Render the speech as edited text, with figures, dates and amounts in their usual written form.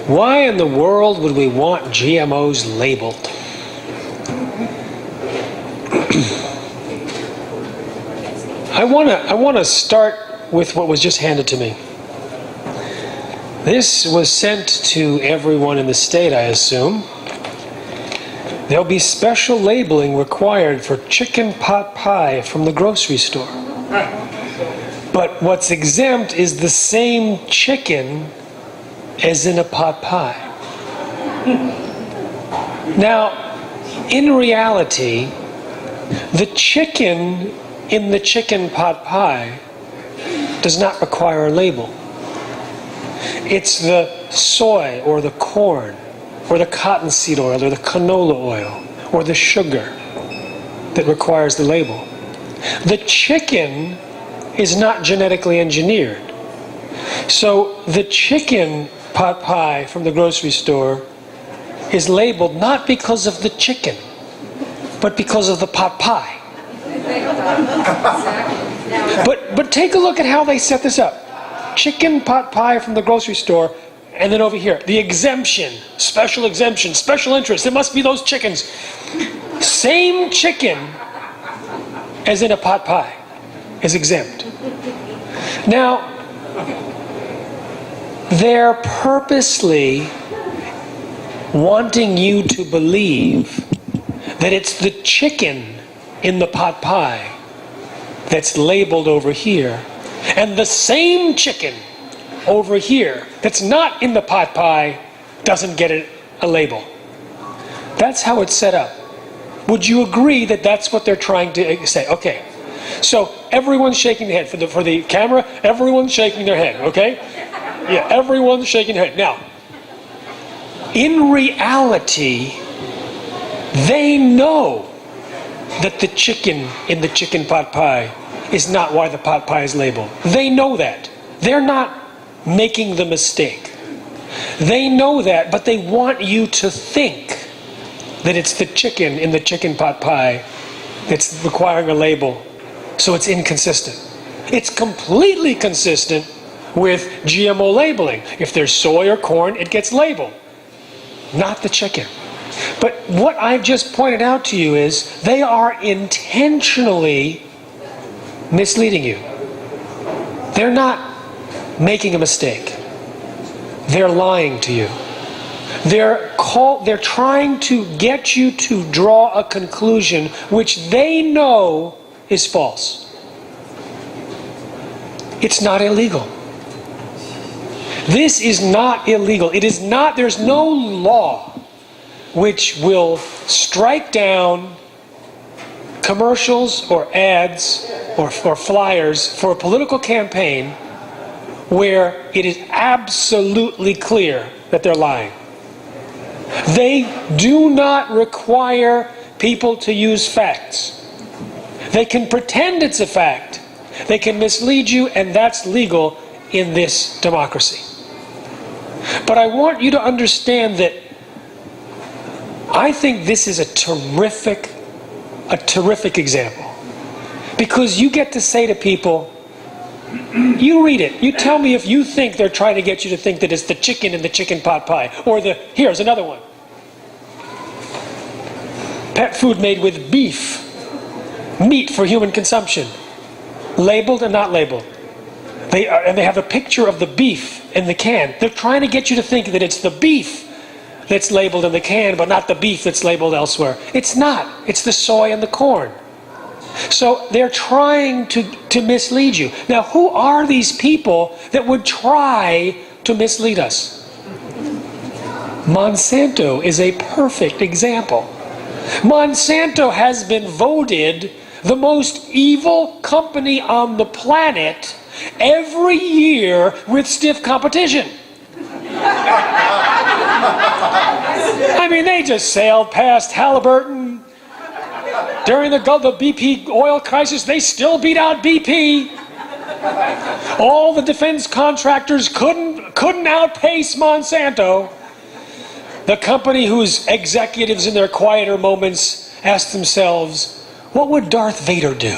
Why in the world would we want GMOs labeled? I want to start with what was just handed to me. This was sent to everyone in the state, I assume. There'll be special labeling required for chicken pot pie from the grocery store. But what's exempt is the same chicken as in a pot pie. Now, in reality, the chicken in the chicken pot pie does not require a label. It's the soy or the corn or the cottonseed oil or the canola oil or the sugar that requires the label. The chicken is not genetically engineered. So the chicken pot pie from the grocery store is labeled not because of the chicken, but because of the pot pie. But take a look at how they set this up. Chicken pot pie from the grocery store, and then over here, the exemption, special interest. It must be those chickens. Same chicken as in a pot pie is exempt. Now, they're purposely wanting you to believe that it's the chicken in the pot pie that's labeled over here, and the same chicken over here that's not in the pot pie doesn't get a label. That's how it's set up. Would you agree that that's what they're trying to say? Okay. So everyone's shaking their head. For the camera, everyone's shaking their head, okay? Yeah, everyone's shaking their head. Now, in reality, they know that the chicken in the chicken pot pie is not why the pot pie is labeled. They know that. They're not making the mistake. They know that, but they want you to think that it's the chicken in the chicken pot pie that's requiring a label. So it's inconsistent. It's completely consistent with GMO labeling. If there's soy or corn, it gets labeled, not the chicken. But what I've just pointed out to you is they are intentionally misleading you. They're not making a mistake. They're lying to you. They're trying to get you to draw a conclusion which they know is false. It's not illegal. This is not illegal. It is not, there's no law which will strike down commercials or ads or flyers for a political campaign where it is absolutely clear that they're lying. They do not require people to use facts. They can pretend it's a fact. They can mislead you, and that's legal in this democracy. But I want you to understand that I think this is a terrific example. Because you get to say to people, you read it, you tell me if you think they're trying to get you to think that it's the chicken in the chicken pot pie. Or here's another one. Pet food made with beef. Meat for human consumption. Labeled and not labeled. And they have a picture of the beef in the can. They're trying to get you to think that it's the beef that's labeled in the can, but not the beef that's labeled elsewhere. It's not. It's the soy and the corn. So they're trying to mislead you. Now, who are these people that would try to mislead us? Monsanto is a perfect example. Monsanto has been voted the most evil company on the planet every year with stiff competition. I mean, they just sailed past Halliburton. During the BP oil crisis, they still beat out BP. All the defense contractors couldn't outpace Monsanto. The company whose executives in their quieter moments asked themselves, what would Darth Vader do?